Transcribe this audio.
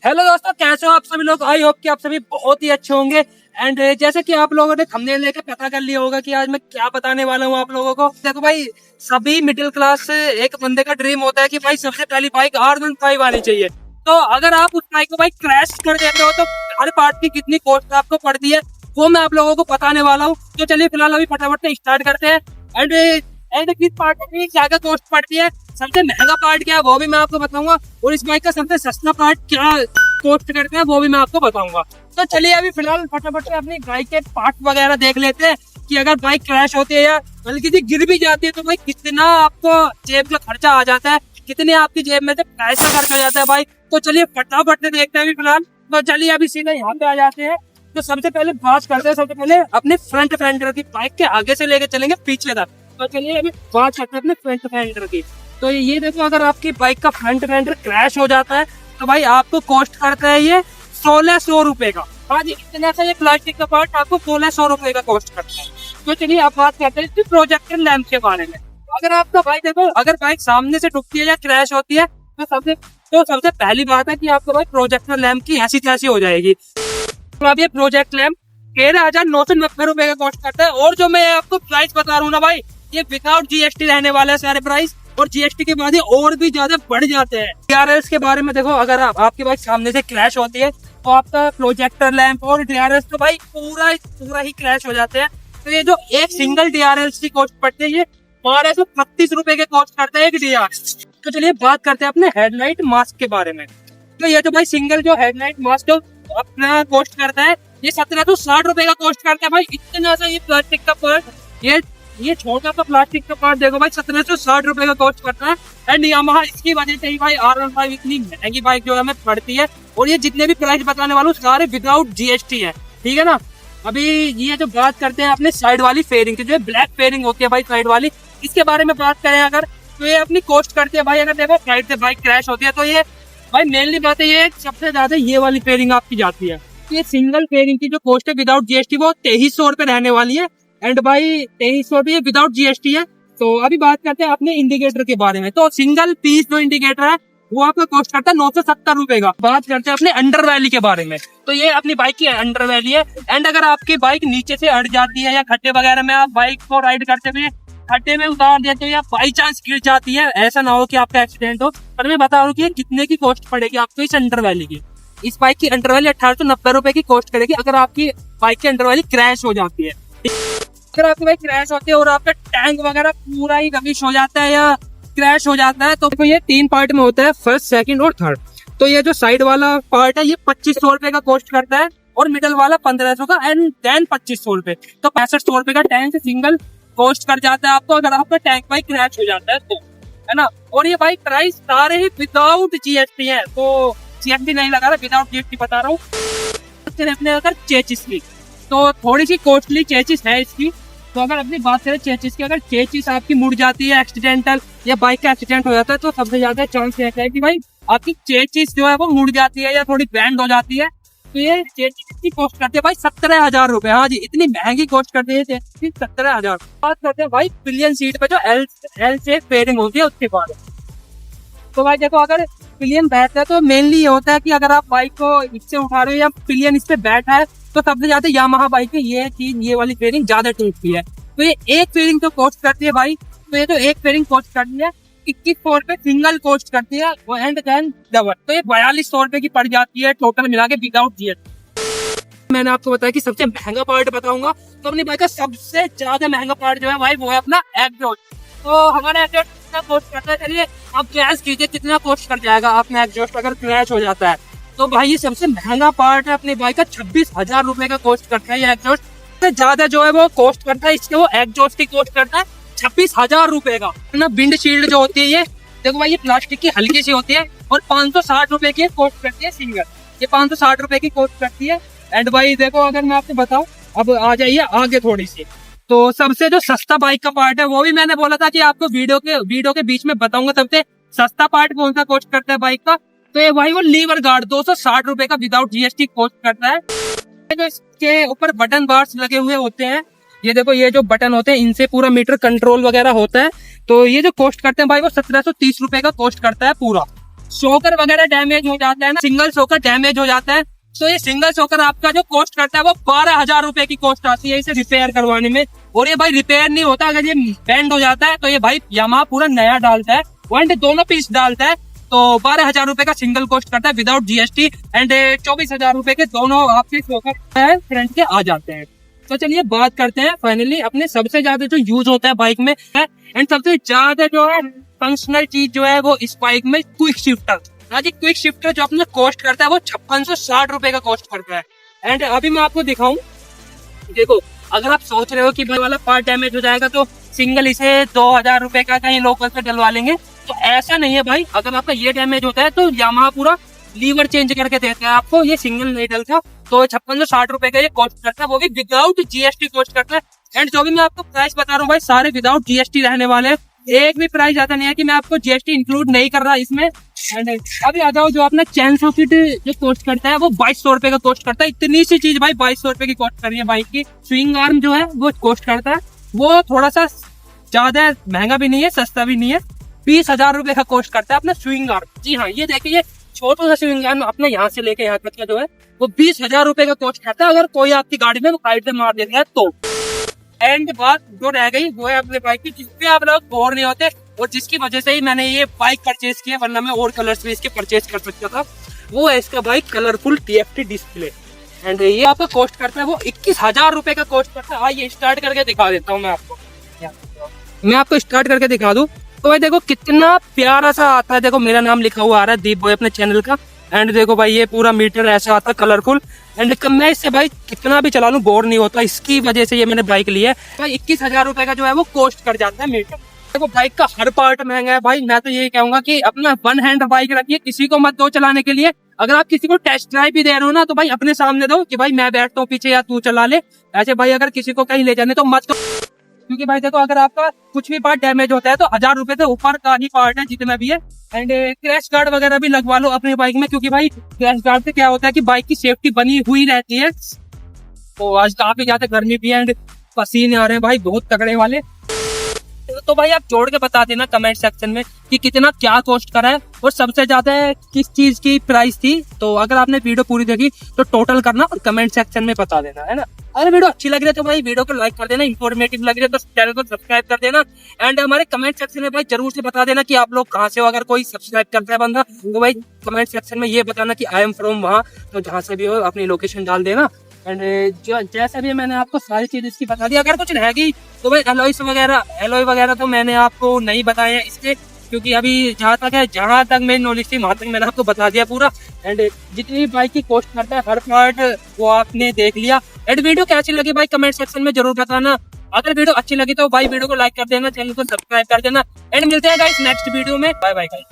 Hello दोस्तों, कैसे हो आप सभी लोग। आई होप कि आप सभी बहुत ही अच्छे होंगे। एंड जैसे कि आप लोगों ने थंबनेल लेके पता कर लिया होगा कि आज मैं क्या बताने वाला हूँ आप लोगों को। देखो भाई, सभी मिडिल क्लास एक बंदे का ड्रीम होता है कि भाई सबसे पहली बाइक R15 आनी चाहिए। तो अगर आप उस बाइक को भाई क्रैश कर देते हो तो हर पार्ट की कितनी कॉस्ट आपको पड़ती है वो मैं आप लोगों को बताने वाला हूँ। तो चलिए फिलहाल अभी फटाफट स्टार्ट करते हैं। एंड एंड किस पार्ट की क्या क्या कॉस्ट पड़ती है, सबसे महंगा पार्ट क्या है वो भी मैं आपको बताऊंगा, और इस बाइक का सबसे सस्ता पार्ट क्या कॉस्ट करते हैं वो भी मैं आपको बताऊंगा। तो चलिए अभी फिलहाल फटाफट से अपनी बाइक के पार्ट वगैरह देख लेते हैं कि अगर बाइक क्रैश होती है या हल्की सी गिर भी जाती है तो भाई कितना आपको जेब का खर्चा आ जाता है, कितने आपकी जेब में से पैसा खर्च हो जाता है भाई। तो चलिए फटाफट से देखते हैं अभी फिलहाल। तो चलिए अभी सीधा यहाँ पे आ जाते हैं। तो सबसे पहले बात करते हैं, सबसे पहले अपने फ्रंट फेंडर की, बाइक के आगे से लेके चलेंगे पीछे तक। तो चलिए अभी बात करते हैं अपने फ्रंट फेंडर की। तो ये देखो, अगर आपकी बाइक का फ्रंट फेंडर क्रैश हो जाता है तो भाई आपको कॉस्ट करता है ये 1600 रुपए का। हाँ जी, इतना सा ये प्लास्टिक का पार्ट आपको 1600 रुपए का कॉस्ट करता है। तो चलिए अब बात करते हैं प्रोजेक्टर लैंप के बारे में। अगर आपका भाई देखो, अगर बाइक सामने से टूटती है या क्रैश होती है तो सबसे पहली बात है कि आपको भाई प्रोजेक्टर लैंप की ऐसी तैसी हो जाएगी। तो अब ये प्रोजेक्ट लैंप 13,990 रुपए का कॉस्ट करता है। और जो मैं आपको प्राइस बता रहा हूँ ना भाई, ये विदाउट जीएसटी रहने वाले हैं सारे प्राइस, और जीएसटी के बाद ये और भी ज्यादा बढ़ जाते हैं। डीआरएल्स के बारे में देखो, अगर आपकी बाइक सामने से क्रैश होती है तो आपका प्रोजेक्टर लैंप और डीआरएल्स तो भाई पूरा ही क्रैश हो जाते हैं। तो ये जो एक सिंगल डीआरएल्स की कॉस्ट पड़ती है ये 1235 रुपए के कॉस्ट करता है एक डीआरएल्स। तो चलिए बात करते हैं अपने हेडलाइट मास्क के बारे में। तो ये जो भाई सिंगल जो हेडलाइट मास्क जो अपना कॉस्ट करता है ये 1760 रुपए का कॉस्ट करता है भाई। इतना सा ये प्लास्टिक का पार्ट, ये छोटा सा प्लास्टिक का पार्ट देखो भाई 1760 रुपए का कॉस्ट करता है। एंड यामाहा इसकी वजह से ही भाई R15 इतनी महंगी बाइक जो हमें पड़ती है। और ये जितने भी प्राइस बताने वालों सारे विदाउट जीएसटी है, ठीक है ना। अभी ये जो बात करते हैं अपने साइड वाली फेयरिंग की, जो ब्लैक फेयरिंग होती है भाई साइड वाली, इसके बारे में बात करें अगर, तो ये अपनी कॉस्ट करती है भाई। अगर देखो साइड से बाइक क्रैश होती है तो ये भाई मेनली बात है, ये सबसे ज्यादा ये वाली फेयरिंग आपकी जाती है। ये सिंगल फेयरिंग की जो कॉस्ट है विदाउट जीएसटी वो 2300 रुपए रहने वाली है। एंड भाई 2300 रुपए विदाउट जीएसटी है। तो अभी बात करते हैं अपने इंडिकेटर के बारे में। तो सिंगल पीस जो इंडिकेटर है वो आपका कॉस्ट करता है 970 रुपए का। बात करते हैं अपने अंडर वैली के बारे में। तो ये अपनी बाइक की अंडर वैली है। एंड अगर आपकी बाइक नीचे से अट जाती है या खड्डे वगैरह में आप बाइक को राइड करते हुए खड्डे में उतार देते हो या बाई चांस गिर जाती है, ऐसा ना हो कि आपका एक्सीडेंट हो। पर मैं बता रहा हूँ कि कितने की कॉस्ट पड़ेगी आपको इस अंडर वैली की। इस बाइक की अंडर वैली 1890 रुपए की कॉस्ट करेगी अगर आपकी बाइक की अंडर वैली क्रैश हो जाती है। अगर आपकी बाइक क्रैश होती है और आपका टैंक वगैरह पूरा ही रबिश हो जाता है या क्रैश हो जाता है तो ये 3 पार्ट में होता है, फर्स्ट, सेकंड और थर्ड। तो ये जो साइड वाला पार्ट है ये 2500 रुपए का कॉस्ट करता है, और मिडल वाला 1500 का, एंड देन 2500 रुपए। तो 6500 रुपए का टैंक सिंगल कॉस्ट कर जाता है आपको अगर आपका टैंक बाइक क्रैश हो जाता है तो, है ना। और ये बाइक प्राइस सारे ही विदाउट जीएसटी है, तो जीएसटी नहीं लगा रहा, विदाउट जीएसटी बता रहा हूँ। अपने अगर चेचिस की, तो थोड़ी सी कॉस्टली चेचिस है इसकी। तो अगर अपनी बात करें चेचिस की, अगर चेचिस आपकी मुड़ जाती है एक्सीडेंटल या बाइक का एक्सीडेंट हो जाता है तो सबसे ज्यादा चांस रहता है कि भाई आपकी चेचिस जो है वो मुड़ जाती है या थोड़ी बैंड हो जाती है। तो ये चेचिस की कॉस्ट करते हैं भाई 17,000 रुपए। हाँ जी, इतनी महंगी कॉस्ट करते हैं 17,000। बात करते हैं भाई पिलियन सीट पे जो एल से फेयरिंग होती है उसके बाद। तो भाई देखो, अगर पिलियन बैठता है तो मेनली ये होता है कि अगर आप बाइक को इससे उठा रहे हो या पिलियन इस पे बैठा है तो सबसे ज्यादा यामाहा बाइक में ये चीज, ये वाली फेयरिंग ज्यादा टूटती है। तो ये एक फेयरिंग तो कॉस्ट करती है भाई, तो ये तो एक फेयरिंग कॉस्ट करती है 2100 रुपए सिंगल कॉस्ट करती है, एंड देन डबल तो ये 4200 रुपए की पड़ जाती है टोटल मिला के विदाउट जीएसटी। मैंने आपको बताया कि सबसे महंगा पार्ट बताऊंगा, तो अपनी बाइक का सबसे ज्यादा महंगा पार्ट जो है भाई वो है अपना एग्जॉस्ट। तो हमारा एग्जॉस्ट कितना कॉस्ट करता है, चलिए आप गैस कीजिए कितना कॉस्ट कर जाएगा अपना एग्जॉस्ट अगर क्रैश हो जाता है। तो भाई ये सबसे महंगा पार्ट है अपनी बाइक का, 26,000 रुपए का कॉस्ट करता है ये एग्जॉस्ट। सबसे ज्यादा जो है वो कॉस्ट करता है इसके, वो एग्जॉस्ट की कॉस्ट करता है 26,000 रुपए का ना। विंड शील्ड जो होती है ये देखो भाई, ये प्लास्टिक की हल्की सी होती है और 560 रुपए की कॉस्ट करती है सिंगल, ये 560 रुपए की कॉस्ट करती है। एंड भाई देखो, अगर मैं आपको बताऊं, अब आ जाइए आगे थोड़ी सी, तो सबसे जो सस्ता बाइक का पार्ट है वो भी मैंने बोला था कि आपको वीडियो के बीच में बताऊंगा सबसे सस्ता पार्ट कौन सा कॉस्ट करता है बाइक का। तो ये भाई वो लीवर गार्ड 260 रुपए का विदाउट जीएसटी कॉस्ट करता है। जो इसके ऊपर बटन बार्स लगे हुए होते हैं, ये देखो, ये जो बटन होते हैं इनसे पूरा मीटर कंट्रोल वगैरह होता है। तो ये जो कॉस्ट करते हैं भाई वो 1730 रुपए का कॉस्ट करता है पूरा। शोकर वगैरह डैमेज हो जाता है ना, सिंगल शोकर डैमेज हो जाता है, तो ये सिंगल शोकर आपका जो कॉस्ट करता है वो 12,000 रुपए की कॉस्ट आती है इसे रिपेयर करवाने में। और ये भाई रिपेयर नहीं होता, अगर ये बेंड हो जाता है तो ये भाई यामाहा पूरा नया डालता है, एंड दोनों पीस डालता है। तो 12,000 रुपए का सिंगल कॉस्ट करता है विदाउट जीएसटी, एंड 24,000 रुपए के दोनों आपके शोकर है फ्रंट के आ जाते हैं। तो चलिए बात करते हैं फाइनली अपने सबसे ज्यादा जो यूज होता है बाइक में, एंड सबसे ज्यादा जो है फंक्शनल चीज जो है वो इस बाइक में क्विक शिफ्टर। जी क्विक शिफ्टर जो अपने कॉस्ट करता है वो 5660 रुपए का कॉस्ट करता है। एंड अभी मैं आपको दिखाऊं, देखो अगर आप सोच रहे हो कि भाई वाला पार्ट डैमेज हो जाएगा तो सिंगल इसे 2,000 रुपए का कहीं लोकल से डलवा लेंगे, तो ऐसा नहीं है भाई। अगर आपका ये डैमेज होता है तो यामाहा पूरा लीवर चेंज करके देता है आपको, ये सिंगल नहीं डलता। तो 5660 रुपए का ये कॉस्ट करता है, वो भी विदाउट जीएसटी कॉस्ट करता है। एंड जो भी मैं आपको प्राइस बता रहा हूँ भाई सारे विदाउट जीएसटी रहने वाले हैं, एक भी प्राइस ऐसा नहीं है कि मैं आपको जीएसटी इंक्लूड नहीं कर रहा इसमें। एंड अभी आ जाओ, जो अपना चैन सॉकेट जो कॉस्ट करता है वो 2200 रुपए का कॉस्ट करता है। इतनी सी चीज भाई 2200 रुपए की कॉस्ट कर रही है बाइक की। स्विंग आर्म जो है वो कॉस्ट करता है, वो थोड़ा सा ज्यादा महंगा भी नहीं है सस्ता भी नहीं है, 20,000 रुपए का कॉस्ट करता है अपना स्विंग आर्म। जी हाँ, ये देखिए छोटा सा स्विंग आर्म अपने यहाँ से लेके यहाँ तक का जो है वो 20,000 रुपए का कॉस्ट करता है, अगर कोई आपकी गाड़ी में साइड से मार देता है तो। एंड बात जो रह गई वो है अपने बाइक की, जिसपे आप लोग बोर नहीं होते और जिसकी वजह से ही मैंने ये बाइक परचेज किया, वरना मैं और कलर्स भी इसके परचेज कर सकता था। वो है इसका bike colourful TFT display. And ये आपका कॉस्ट करता है वो 21,000 रुपए का कॉस्ट करता है। आइए स्टार्ट करके दिखा देता हूँ मैं आपको स्टार्ट करके दिखा दूं तो भाई देखो कितना प्यारा सा आता है। देखो मेरा नाम लिखा हुआ आ रहा है दीप बॉय अपने चैनल का। एंड देखो भाई ये पूरा मीटर ऐसा आता है कलरफुल। एंड मैं इससे भाई कितना भी चला लूं बोर नहीं होता, इसकी वजह से ये मैंने बाइक ली है भाई। 21,000 रुपए का जो है वो कॉस्ट कर जाता है मीटर। देखो बाइक का हर पार्ट महंगा है भाई। मैं तो यही कहूंगा कि अपना वन हैंड बाइक रखिए, किसी को मत दो चलाने के लिए। अगर आप किसी को टेस्ट ड्राइव भी दे रहे हो ना तो भाई अपने सामने दो कि भाई मैं बैठता हूँ पीछे या तू चला ले। ऐसे भाई अगर किसी को कहीं ले जाने तो मत दो, क्योंकि भाई देखो अगर आपका कुछ भी पार्ट डैमेज होता है तो 1,000 रुपए से ऊपर का ही पार्ट है जितना भी है। एंड क्रैश गार्ड वगैरह भी लगवा लो अपनी बाइक में, क्योंकि भाई क्रैश गार्ड से क्या होता है कि बाइक की सेफ्टी बनी हुई रहती है। तो आज काफी ज्यादा गर्मी भी है एंड पसीने आ रहे हैं भाई बहुत तगड़े वाले। तो भाई आप जोड़ के बता देना कमेंट सेक्शन में कि कितना क्या कॉस्ट करा है और सबसे ज्यादा किस चीज की प्राइस थी। तो अगर आपने वीडियो पूरी देखी तो टोटल करना और कमेंट सेक्शन में बता देना, है ना। अगर वीडियो अच्छी लग रही है तो भाई वीडियो को लाइक कर देना, इन्फॉर्मेटिव लग रही है तो चैनल को सब्सक्राइब कर देना। एंड हमारे कमेंट सेक्शन में भाई जरूर से बता देना कि आप लोग कहाँ से हो। अगर कोई सब्सक्राइब करता है बंदा तो भाई कमेंट सेक्शन में ये बताना कि आई एम फ्रॉम वहाँ, तो जहाँ से भी हो अपनी लोकेशन डाल देना। एंड जैसा भी मैंने आपको सारी चीज इसकी बता दी। अगर कुछ रहेगी तो भाई एलॉय वगैरह तो मैंने आपको नहीं बताया इसके, क्योंकि अभी जहाँ तक मेरी नॉलेज थी वहां तक मैंने आपको बता दिया पूरा। एंड जितनी बाइक की कॉस्ट करता है हर पार्ट वो आपने देख लिया। एंड वीडियो कैसी लगी भाई कमेंट सेक्शन में जरूर बताना। अगर वीडियो अच्छी लगी तो भाई वीडियो को लाइक कर देना, चैनल को सब्सक्राइब कर देना। एंड मिलते हैं गाइस नेक्स्ट वीडियो में। Bye bye guys.